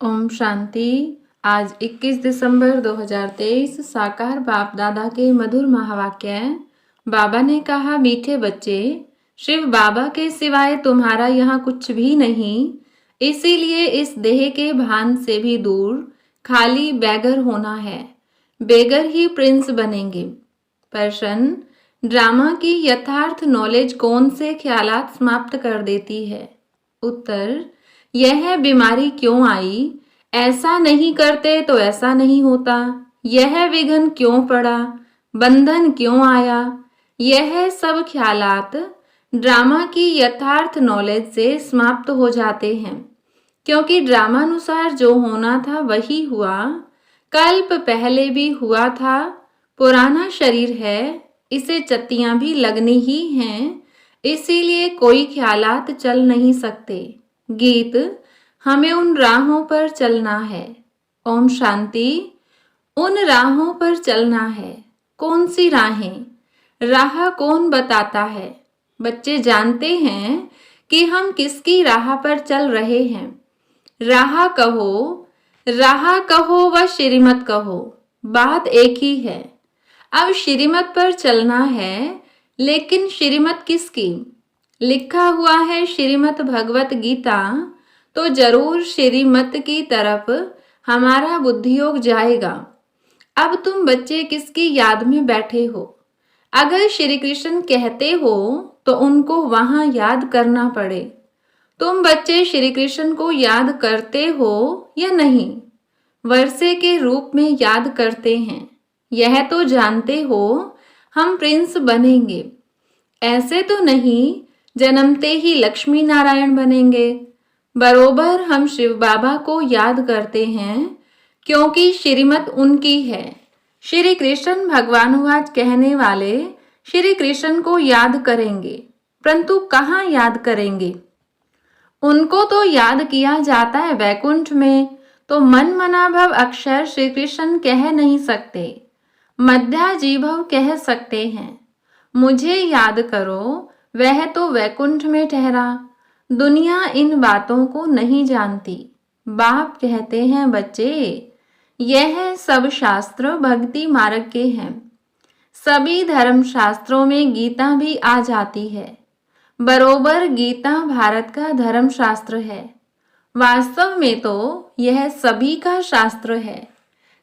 ओम शांति। आज 21 दिसंबर 2023 साकार बाप दादा के मधुर महावाक्य। बाबा ने कहा, मीठे बच्चे, शिव बाबा के सिवाय तुम्हारा यहाँ कुछ भी नहीं, इसीलिए इस देह के भान से भी दूर खाली बैगर होना है। बेगर ही प्रिंस बनेंगे। प्रश्न, ड्रामा की यथार्थ नॉलेज कौन से ख्यालात समाप्त कर देती है? उत्तर, यह बीमारी क्यों आई, ऐसा नहीं करते तो ऐसा नहीं होता, यह विघ्न क्यों पड़ा, बंधन क्यों आया, यह सब ख्यालात ड्रामा की यथार्थ नॉलेज से समाप्त हो जाते हैं, क्योंकि ड्रामानुसार जो होना था वही हुआ, कल्प पहले भी हुआ था, पुराना शरीर है, इसे चत्तियां भी लगनी ही हैं, इसीलिए कोई ख्यालात चल नहीं सकते। गीत, हमें उन राहों पर चलना है। ओम शांति। उन राहों पर चलना है। कौन सी राहें? राह कौन बताता है? बच्चे जानते हैं कि हम किसकी राह पर चल रहे हैं। राह कहो व श्रीमत कहो, बात एक ही है। अब श्रीमत पर चलना है, लेकिन श्रीमत किसकी? लिखा हुआ है श्रीमद् भगवत गीता, तो जरूर श्रीमत की तरफ हमारा बुद्धियोग जाएगा। अब तुम बच्चे किसकी याद में बैठे हो? अगर श्री कृष्ण कहते हो तो उनको वहां याद करना पड़े। तुम बच्चे श्री कृष्ण को याद करते हो या नहीं? वर्षे के रूप में याद करते हैं। यह तो जानते हो हम प्रिंस बनेंगे। ऐसे तो नहीं जन्मते ही लक्ष्मी नारायण बनेंगे। बरोबर हम शिव बाबा को याद करते हैं, क्योंकि श्रीमत उनकी है। श्री कृष्ण भगवानुवाच कहने वाले श्री कृष्ण को याद करेंगे, परंतु कहाँ याद करेंगे? उनको तो याद किया जाता है वैकुंठ में, तो मन मनाभव अक्षर श्री कृष्ण कह नहीं सकते, मध्याजीभव कह सकते हैं। मुझे याद करो, वह तो वैकुंठ में ठहरा। दुनिया इन बातों को नहीं जानती। बाप कहते हैं, बच्चे, यह सब शास्त्र भक्ति मार्ग के हैं। सभी धर्म शास्त्रों में गीता भी आ जाती है। बरोबर गीता भारत का धर्म शास्त्र है। वास्तव में तो यह सभी का शास्त्र है।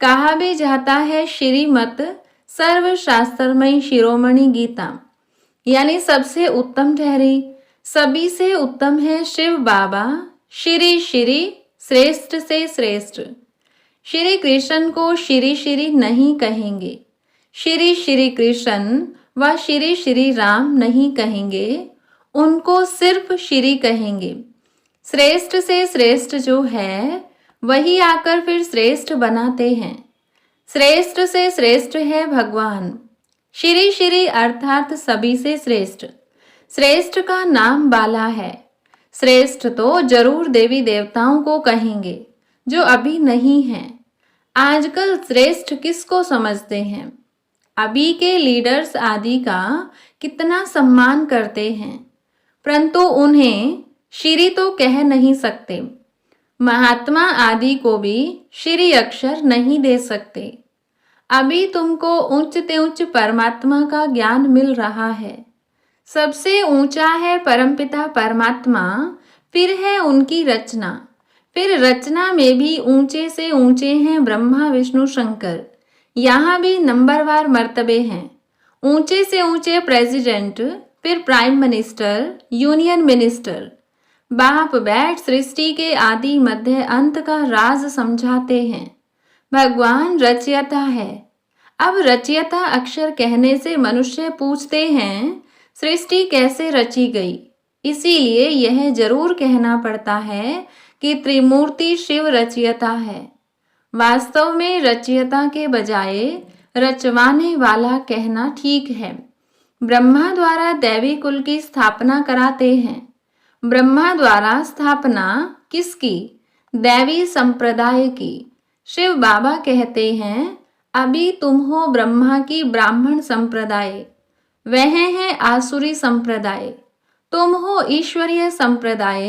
कहा भी जाता है श्रीमत सर्वशास्त्रमयी शिरोमणि गीता, यानी सबसे उत्तम ठहरी। सभी से उत्तम है शिव बाबा, श्री श्री श्रेष्ठ से श्रेष्ठ। श्री कृष्ण को श्री श्री नहीं कहेंगे, श्री श्री कृष्ण व श्री श्री राम नहीं कहेंगे, उनको सिर्फ श्री कहेंगे। श्रेष्ठ से श्रेष्ठ जो है वही आकर फिर श्रेष्ठ बनाते हैं। श्रेष्ठ से श्रेष्ठ है भगवान। श्री श्री अर्थात सभी से श्रेष्ठ। श्रेष्ठ का नाम बाला है। श्रेष्ठ तो जरूर देवी देवताओं को कहेंगे, जो अभी नहीं हैं। आजकल श्रेष्ठ किसको समझते हैं? अभी के लीडर्स आदि का कितना सम्मान करते हैं, परंतु उन्हें श्री तो कह नहीं सकते। महात्मा आदि को भी श्री अक्षर नहीं दे सकते। अभी तुमको ऊंचते उच्च परमात्मा का ज्ञान मिल रहा है। सबसे ऊंचा है परमपिता परमात्मा, फिर है उनकी रचना, फिर रचना में भी ऊंचे से ऊंचे हैं ब्रह्मा विष्णु शंकर। यहाँ भी नंबरवार मर्तबे हैं। ऊंचे से ऊंचे प्रेसिडेंट, फिर प्राइम मिनिस्टर, यूनियन मिनिस्टर। बाप बैठ सृष्टि के आदि मध्य अंत का राज समझाते हैं। भगवान रचयिता है। अब रचयिता अक्षर कहने से मनुष्य पूछते हैं, सृष्टि कैसे रची गई? इसीलिए यह जरूर कहना पड़ता है कि त्रिमूर्ति शिव रचयिता है। वास्तव में रचयिता के बजाय रचवाने वाला कहना ठीक है। ब्रह्मा द्वारा दैवी कुल की स्थापना कराते हैं। ब्रह्मा द्वारा स्थापना किसकी? दैवी संप्रदाय की। शिव बाबा कहते हैं, अभी तुम हो ब्रह्मा की ब्राह्मण संप्रदाय, वह है आसुरी संप्रदाय। तुम हो ईश्वरीय संप्रदाय,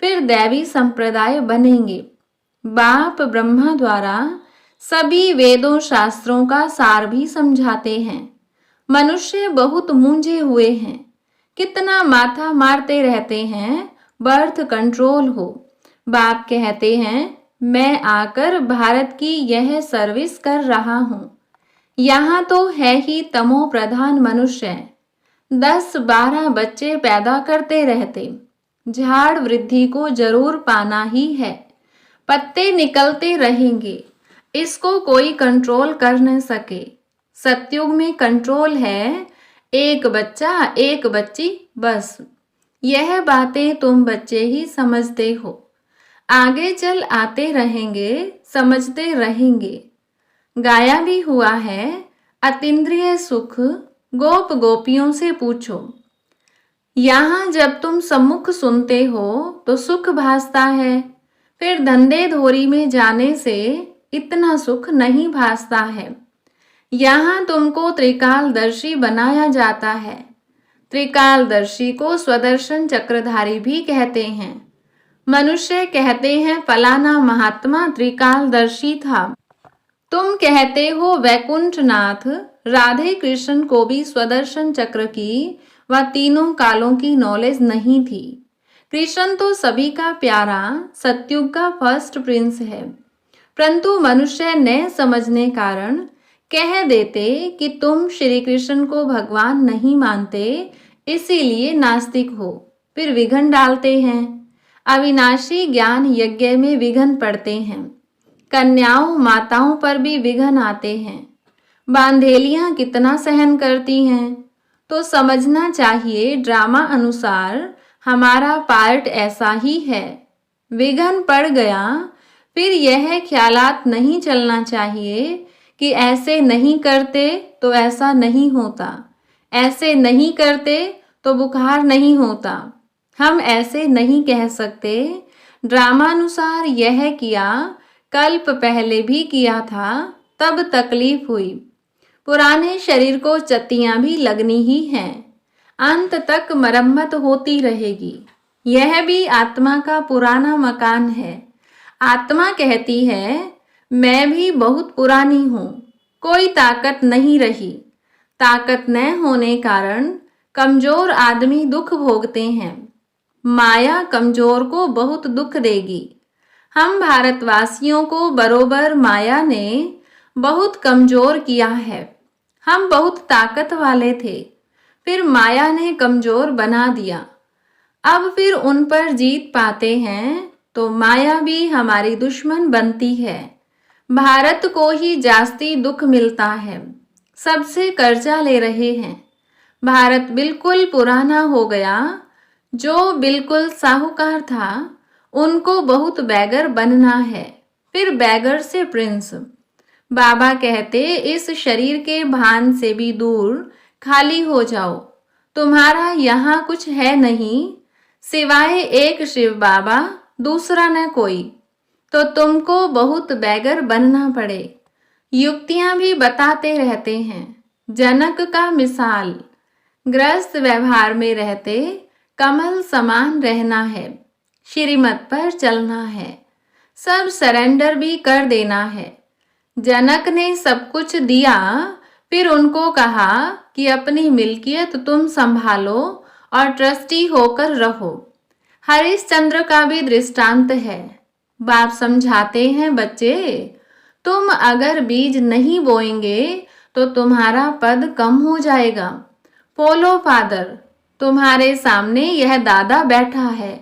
फिर दैवी संप्रदाय बनेंगे। बाप ब्रह्मा द्वारा सभी वेदों शास्त्रों का सार भी समझाते हैं। मनुष्य बहुत मूंझे हुए हैं, कितना माथा मारते रहते हैं, बर्थ कंट्रोल हो। बाप कहते हैं मैं आकर भारत की यह सर्विस कर रहा हूँ। यहाँ तो है ही तमो प्रधान मनुष्य, 10-12 बच्चे पैदा करते रहते। झाड़ वृद्धि को जरूर पाना ही है, पत्ते निकलते रहेंगे, इसको कोई कंट्रोल कर न सके। सतयुग में कंट्रोल है, एक बच्चा एक बच्ची बस। यह बातें तुम बच्चे ही समझते हो, आगे चल आते रहेंगे, समझते रहेंगे। गाया भी हुआ है, अतीन्द्रिय सुख गोप गोपियों से पूछो। यहाँ जब तुम सम्मुख सुनते हो तो सुख भासता है, फिर धंधे धोरी में जाने से इतना सुख नहीं भासता है। यहाँ तुमको त्रिकालदर्शी बनाया जाता है। त्रिकालदर्शी को स्वदर्शन चक्रधारी भी कहते हैं। मनुष्य कहते हैं फलाना महात्मा त्रिकालदर्शी था। तुम कहते हो वैकुंठनाथ राधे कृष्ण को भी स्वदर्शन चक्र की व तीनों कालों की नॉलेज नहीं थी। कृष्ण तो सभी का प्यारा सतयुग का फर्स्ट प्रिंस है, परंतु मनुष्य न समझने कारण कह देते कि तुम श्री कृष्ण को भगवान नहीं मानते, इसीलिए नास्तिक हो। फिर विघन डालते हैं। अविनाशी ज्ञान यज्ञ में विघन पड़ते हैं। कन्याओं माताओं पर भी विघन आते हैं। बांधेलियां कितना सहन करती हैं, तो समझना चाहिए ड्रामा अनुसार हमारा पार्ट ऐसा ही है। विघन पड़ गया, फिर यह ख्यालात नहीं चलना चाहिए कि ऐसे नहीं करते तो ऐसा नहीं होता, ऐसे नहीं करते तो बुखार नहीं होता। हम ऐसे नहीं कह सकते। ड्रामानुसार यह किया, कल्प पहले भी किया था, तब तकलीफ हुई। पुराने शरीर को चत्तियां भी लगनी ही हैं, अंत तक मरम्मत होती रहेगी। यह भी आत्मा का पुराना मकान है। आत्मा कहती है मैं भी बहुत पुरानी हूँ, कोई ताकत नहीं रही। ताकत न होने कारण कमजोर आदमी दुख भोगते हैं। माया कमजोर को बहुत दुख देगी। हम भारतवासियों को बरोबर माया ने बहुत कमजोर किया है। हम बहुत ताकत वाले थे, फिर माया ने कमजोर बना दिया। अब फिर उन पर जीत पाते हैं तो माया भी हमारी दुश्मन बनती है। भारत को ही जास्ती दुख मिलता है, सबसे कर्जा ले रहे हैं। भारत बिल्कुल पुराना हो गया। जो बिल्कुल साहूकार था उनको बहुत बैगर बनना है, फिर बैगर से प्रिंस। बाबा कहते इस शरीर के भान से भी दूर खाली हो जाओ, तुम्हारा यहाँ कुछ है नहीं, सिवाय एक शिव बाबा, दूसरा न कोई। तो तुमको बहुत बैगर बनना पड़े। युक्तियां भी बताते रहते हैं। जनक का मिसाल, ग्रस्त व्यवहार में रहते कमल समान रहना है, श्रीमत पर चलना है, सब सरेंडर भी कर देना है। जनक ने सब कुछ दिया, फिर उनको कहा कि अपनी मिल्कियत तुम संभालो और ट्रस्टी होकर रहो। हरिश्चंद्र का भी दृष्टांत है। बाप समझाते हैं बच्चे, तुम अगर बीज नहीं बोएंगे तो तुम्हारा पद कम हो जाएगा। फॉलो फादर, तुम्हारे सामने यह दादा बैठा है,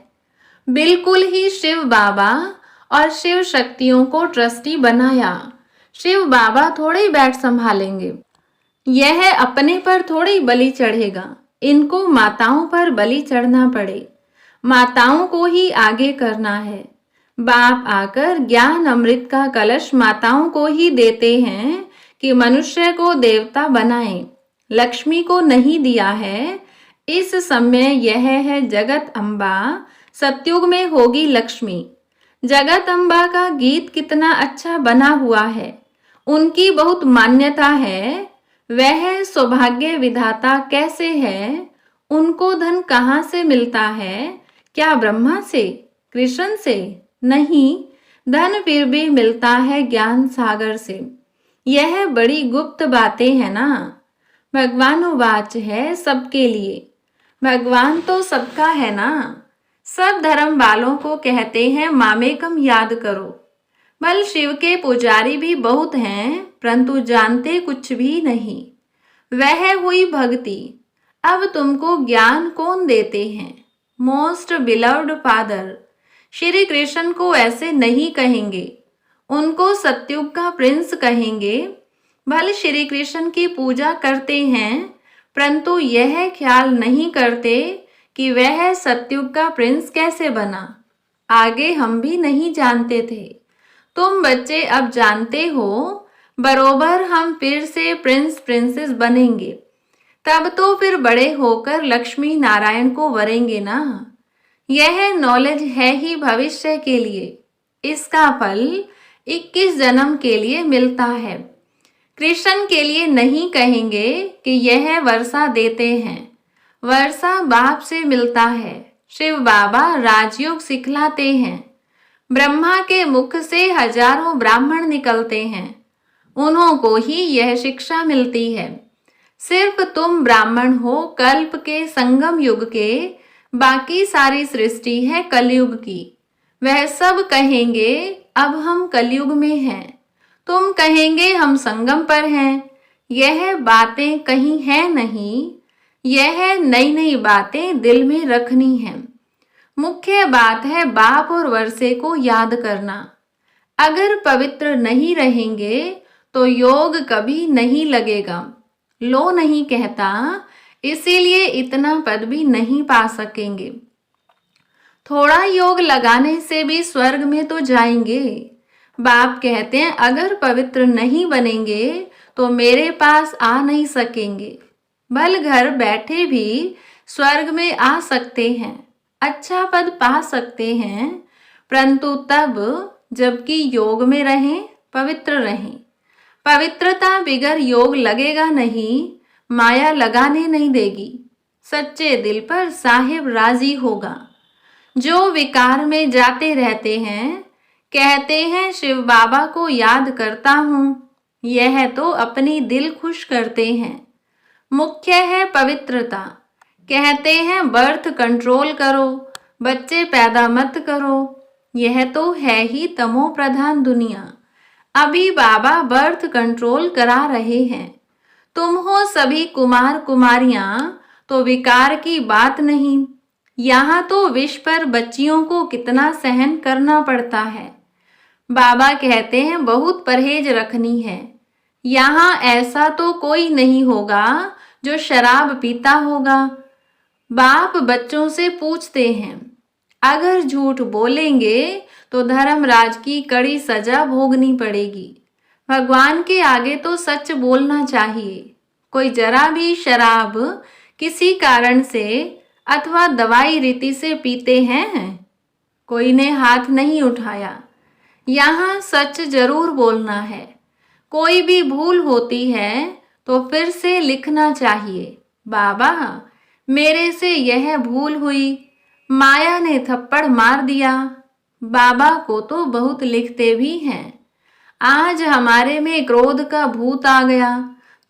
बिल्कुल ही शिव बाबा और शिव शक्तियों को ट्रस्टी बनाया। शिव बाबा थोड़े बैठ संभालेंगे, यह अपने पर थोड़ी बलि चढ़ेगा। इनको माताओं पर बलि चढ़ना पड़े, माताओं को ही आगे करना है। बाप आकर ज्ञान अमृत का कलश माताओं को ही देते हैं कि मनुष्य को देवता बनाएं। लक्ष्मी को नहीं दिया है। इस समय यह है जगत अम्बा, सतयुग में होगी लक्ष्मी। जगत अम्बा का गीत कितना अच्छा बना हुआ है, उनकी बहुत मान्यता है। वह सौभाग्य विधाता कैसे है, उनको धन कहाँ से मिलता है? क्या ब्रह्मा से, कृष्ण से? नहीं, धन फिर भी मिलता है ज्ञान सागर से। यह बड़ी गुप्त बातें हैं ना। भगवान उवाच है सबके लिए। भगवान तो सबका है ना। सब धर्म वालों को कहते हैं मामेकम याद करो। बल शिव के पुजारी भी बहुत हैं, परंतु जानते कुछ भी नहीं। वह हुई भक्ति। अब तुमको ज्ञान कौन देते हैं? Most beloved father. Shri Krishna को ऐसे नहीं कहेंगे, उनको सत्युग का प्रिंस कहेंगे। भले श्री कृष्ण की पूजा करते हैं, परंतु यह ख्याल नहीं करते कि वह सत्युग का प्रिंस कैसे बना। आगे हम भी नहीं जानते थे, तुम बच्चे अब जानते हो। बरोबर हम फिर से प्रिंस प्रिंसेस बनेंगे, तब तो फिर बड़े होकर लक्ष्मी नारायण को वरेंगे ना। यह नॉलेज है ही भविष्य के लिए। इसका फल 21 जन्म के लिए मिलता है। कृष्ण के लिए नहीं कहेंगे कि यह वर्षा देते हैं। वर्षा बाप से मिलता है। शिव बाबा राजयोग सिखलाते हैं। ब्रह्मा के मुख से हजारों ब्राह्मण निकलते हैं, उन्हों को ही यह शिक्षा मिलती है। सिर्फ तुम ब्राह्मण हो कल्प के संगम युग के, बाकी सारी सृष्टि है कलयुग की। वह सब कहेंगे अब हम कलयुग में हैं, तुम कहेंगे हम संगम पर हैं। यह बातें कहीं है नहीं, यह नई नई बातें दिल में रखनी है। मुख्य बात है बाप और वर्षे को याद करना। अगर पवित्र नहीं रहेंगे तो योग कभी नहीं लगेगा। लो नहीं कहता, इसीलिए इतना पद भी नहीं पा सकेंगे। थोड़ा योग लगाने से भी स्वर्ग में तो जाएंगे। बाप कहते हैं अगर पवित्र नहीं बनेंगे तो मेरे पास आ नहीं सकेंगे। भल घर बैठे भी स्वर्ग में आ सकते हैं, अच्छा पद पा सकते हैं, परंतु तब जबकि योग में रहें, पवित्र रहें। पवित्रता बिगर योग लगेगा नहीं, माया लगाने नहीं देगी। सच्चे दिल पर साहिब राजी होगा। जो विकार में जाते रहते हैं, कहते हैं शिव बाबा को याद करता हूँ, यह तो अपनी दिल खुश करते हैं। मुख्य है पवित्रता। कहते हैं बर्थ कंट्रोल करो, बच्चे पैदा मत करो। यह तो है ही तमो प्रधान दुनिया। अभी बाबा बर्थ कंट्रोल करा रहे हैं। तुम हो सभी कुमार कुमारियां, तो विकार की बात नहीं। यहाँ तो विष पर बच्चियों को कितना सहन करना पड़ता है। बाबा कहते हैं बहुत परहेज रखनी है। यहाँ ऐसा तो कोई नहीं होगा जो शराब पीता होगा। बाप बच्चों से पूछते हैं, अगर झूठ बोलेंगे तो धर्मराज की कड़ी सजा भोगनी पड़ेगी। भगवान के आगे तो सच बोलना चाहिए। कोई जरा भी शराब किसी कारण से अथवा दवाई रीति से पीते हैं? कोई ने हाथ नहीं उठाया। यहाँ सच जरूर बोलना है। कोई भी भूल होती है तो फिर से लिखना चाहिए, बाबा मेरे से यह भूल हुई, माया ने थप्पड़ मार दिया। बाबा को तो बहुत लिखते भी हैं। आज हमारे में क्रोध का भूत आ गया,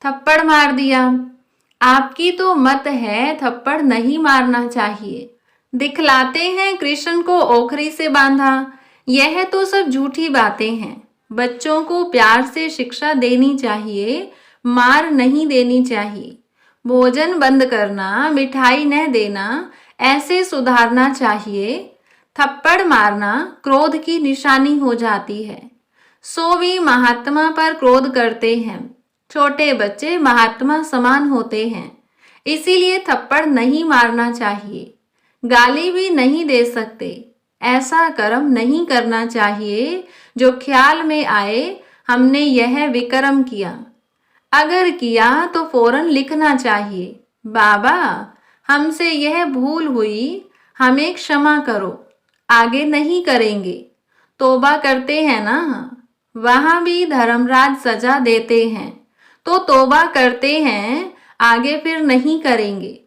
थप्पड़ मार दिया। आपकी तो मत है थप्पड़ नहीं मारना चाहिए। दिखलाते हैं कृष्ण को ओखरी से बांधा। यह तो सब झूठी बातें हैं। बच्चों को प्यार से शिक्षा देनी चाहिए, मार नहीं देनी चाहिए। भोजन बंद करना, मिठाई न देना, ऐसे सुधारना चाहिए। थप्पड़ मारना क्रोध की निशानी हो जाती है। सो भी महात्मा पर क्रोध करते हैं। छोटे बच्चे महात्मा समान होते हैं, इसीलिए थप्पड़ नहीं मारना चाहिए। गाली भी नहीं दे सकते। ऐसा कर्म नहीं करना चाहिए जो ख्याल में आए हमने यह विकर्म किया। अगर किया तो फौरन लिखना चाहिए, बाबा हमसे यह भूल हुई, हमें क्षमा करो, आगे नहीं करेंगे। तौबा करते हैं ना, वहां भी धर्मराज सजा देते हैं, तो तौबा करते हैं, आगे फिर नहीं करेंगे।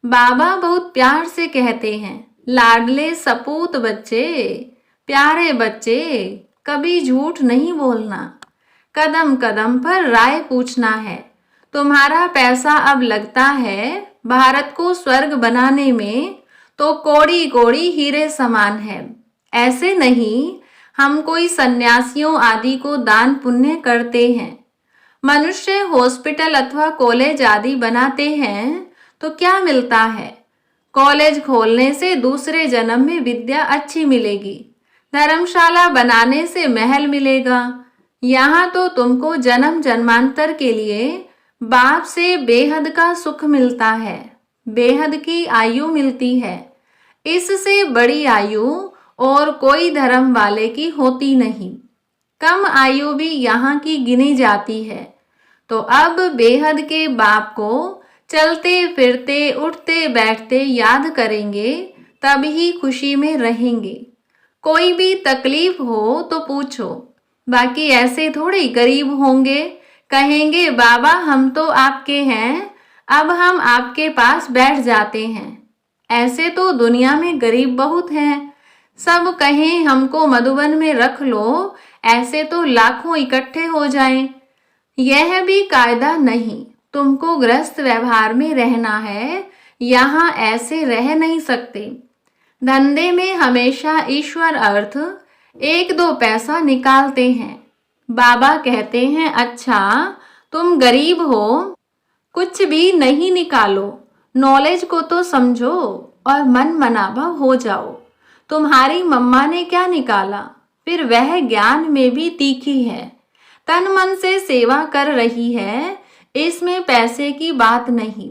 बाबा बहुत प्यार से कहते हैं, लाडले सपूत बच्चे, प्यारे बच्चे, कभी झूठ नहीं बोलना, कदम कदम पर राय पूछना है। तुम्हारा पैसा अब लगता है भारत को स्वर्ग बनाने में, तो कोड़ी कोड़ी हीरे समान है। ऐसे नहीं, हम कोई सन्यासियों आदि को दान पुण्य करते हैं। मनुष्य हॉस्पिटल अथवा कॉलेज आदि बनाते हैं तो क्या मिलता है? कॉलेज खोलने से दूसरे जन्म में विद्या अच्छी मिलेगी, धर्मशाला बनाने से महल मिलेगा। यहाँ तो तुमको जन्म जन्मांतर के लिए बाप से बेहद का सुख मिलता है, बेहद की आयु मिलती है। इससे बड़ी आयु और कोई धर्म वाले की होती नहीं। कम आयु भी यहाँ की गिनी जाती है। तो अब बेहद के बाप को चलते फिरते उठते बैठते याद करेंगे, तभी खुशी में रहेंगे। कोई भी तकलीफ हो तो पूछो, बाकी ऐसे थोड़े गरीब होंगे, कहेंगे बाबा हम तो आपके हैं, अब हम आपके पास बैठ जाते हैं। ऐसे तो दुनिया में गरीब बहुत हैं। सब कहें हमको मधुबन में रख लो, ऐसे तो लाखों इकट्ठे हो जाएं। यह भी कायदा नहीं, तुमको गृहस्थ व्यवहार में रहना है, यहाँ ऐसे रह नहीं सकते। धंधे में हमेशा ईश्वर अर्थ 1-2 पैसा निकालते हैं। बाबा कहते हैं अच्छा तुम गरीब हो, कुछ भी नहीं निकालो, नॉलेज को तो समझो और मन मनाभव हो जाओ। तुम्हारी मम्मा ने क्या निकाला, फिर वह ज्ञान में भी तीखी है, तन मन से सेवा कर रही है, इसमें पैसे की बात नहीं।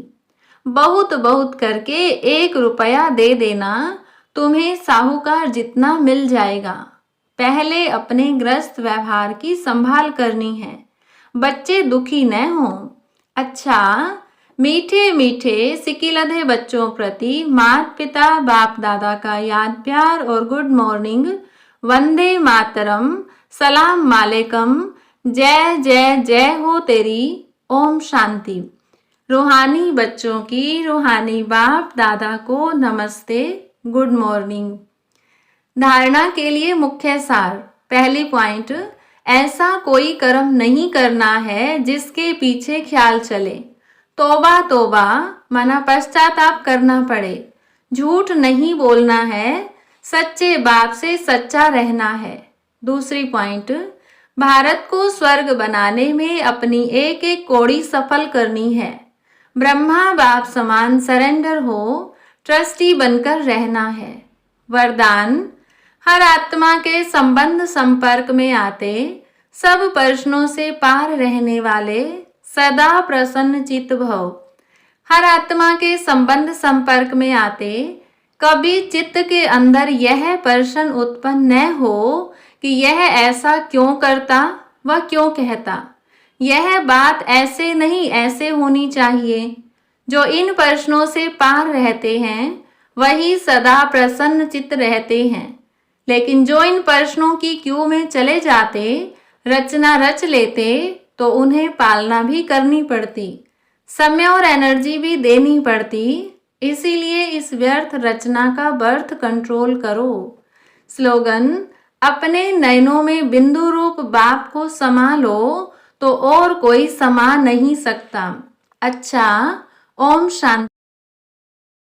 बहुत बहुत करके 1 रुपया दे देना, तुम्हें साहूकार जितना मिल जाएगा। पहले अपने गृहस्थ व्यवहार की संभाल करनी है, बच्चे दुखी न हों। अच्छा, मीठे मीठे सिकिलधे बच्चों प्रति माता पिता बाप दादा का याद प्यार और गुड मॉर्निंग, वंदे मातरम, सलाम मालेकम, जय जय जय हो तेरी, ओम शांति। रूहानी बच्चों की रूहानी बाप दादा को नमस्ते, गुड मॉर्निंग। धारणा के लिए मुख्य सार। पहली पॉइंट, ऐसा कोई कर्म नहीं करना है जिसके पीछे ख्याल चले। तौबा तौबा मना पश्चाताप करना पड़े। झूठ नहीं बोलना है, सच्चे बाप से सच्चा रहना है। दूसरी पॉइंट, भारत को स्वर्ग बनाने में अपनी एक एक कौड़ी सफल करनी है। ब्रह्मा बाप समान सरेंडर हो, ट्रस्टी बनकर रहना है। वरदान, हर आत्मा के संबंध संपर्क में आते, सब प्रश्नों से पार रहने वाले, सदा प्रसन्न चित्त भव। हर आत्मा के संबंध संपर्क में आते कभी चित्त के अंदर यह प्रश्न उत्पन्न न हो कि यह ऐसा क्यों करता व क्यों कहता, यह बात ऐसे नहीं ऐसे होनी चाहिए। जो इन प्रश्नों से पार रहते हैं वही सदा प्रसन्न चित्त रहते हैं। लेकिन जो इन प्रश्नों की क्यू में चले जाते, रचना रच लेते, तो उन्हें पालना भी करनी पड़ती, समय और एनर्जी भी देनी पड़ती। इसीलिए इस व्यर्थ रचना का बर्थ कंट्रोल करो। स्लोगन, अपने नयनों में बिंदु रूप बाप को समा लो तो और कोई समा नहीं सकता। अच्छा, ओम शांति।